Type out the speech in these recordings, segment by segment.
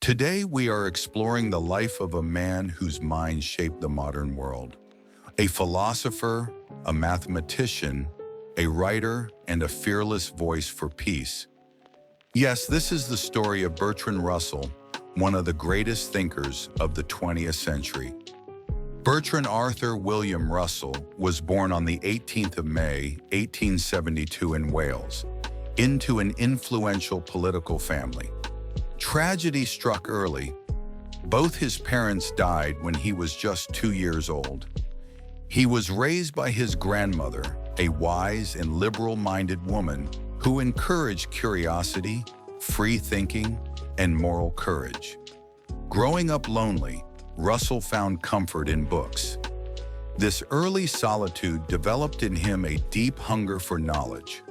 Today, we are exploring the life of a man whose mind shaped the modern world. A philosopher, a mathematician, a writer, and a fearless voice for peace. Yes, this is the story of Bertrand Russell, one of the greatest thinkers of the 20th century. Bertrand Arthur William Russell was born on the 18th of May, 1872 in Wales, into an influential political family. Tragedy struck early. Both his parents died when he was just 2 years old. He was raised by his grandmother, a wise and liberal-minded woman who encouraged curiosity, free thinking, and moral courage. Growing up lonely, Russell found comfort in books. This early solitude developed in him a deep hunger for knowledge,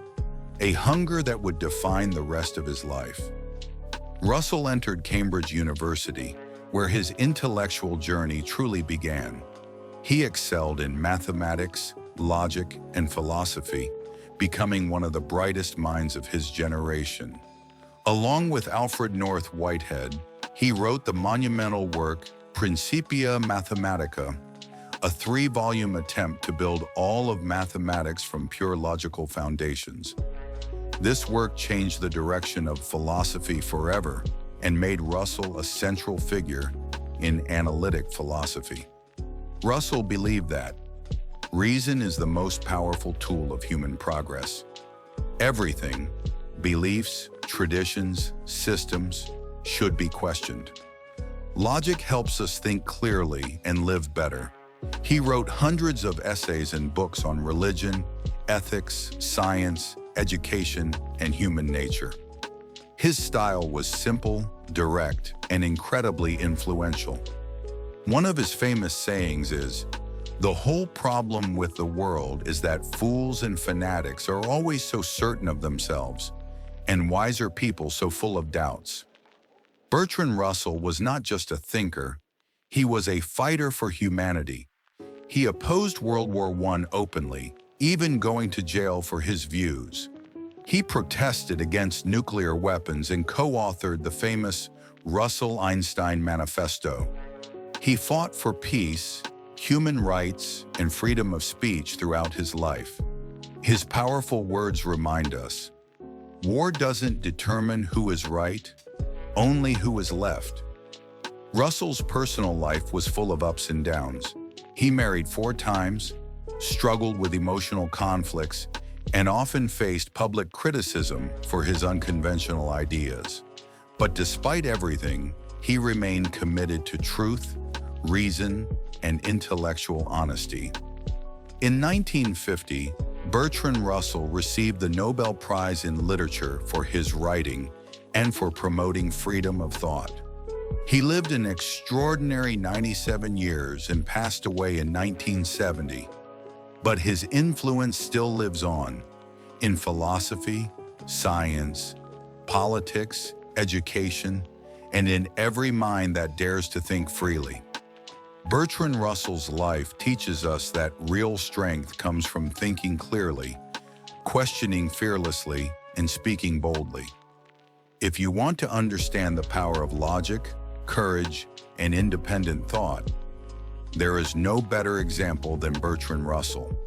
a hunger that would define the rest of his life. Russell entered Cambridge University, where his intellectual journey truly began. He excelled in mathematics, logic, and philosophy, becoming one of the brightest minds of his generation. Along with Alfred North Whitehead, he wrote the monumental work Principia Mathematica, a 3-volume attempt to build all of mathematics from pure logical foundations. This work changed the direction of philosophy forever and made Russell a central figure in analytic philosophy. Russell believed that reason is the most powerful tool of human progress. Everything, beliefs, traditions, systems, should be questioned. Logic helps us think clearly and live better. He wrote hundreds of essays and books on religion, ethics, science, education, and human nature. His style was simple, direct, and incredibly influential. One of his famous sayings is, "The whole problem with the world is that fools and fanatics are always so certain of themselves, and wiser people so full of doubts." Bertrand Russell was not just a thinker, he was a fighter for humanity. He opposed World War I openly, even going to jail for his views. He protested against nuclear weapons and co-authored the famous Russell-Einstein Manifesto. He fought for peace, human rights, and freedom of speech throughout his life. His powerful words remind us, war doesn't determine who is right, only who is left. Russell's personal life was full of ups and downs. He married 4 times, struggled with emotional conflicts, and often faced public criticism for his unconventional ideas. But despite everything, he remained committed to truth, reason, and intellectual honesty. In 1950, Bertrand Russell received the Nobel Prize in Literature for his writing and for promoting freedom of thought. He lived an extraordinary 97 years and passed away in 1970. But his influence still lives on in philosophy, science, politics, education, and in every mind that dares to think freely. Bertrand Russell's life teaches us that real strength comes from thinking clearly, questioning fearlessly, and speaking boldly. If you want to understand the power of logic, courage, and independent thought, there is no better example than Bertrand Russell.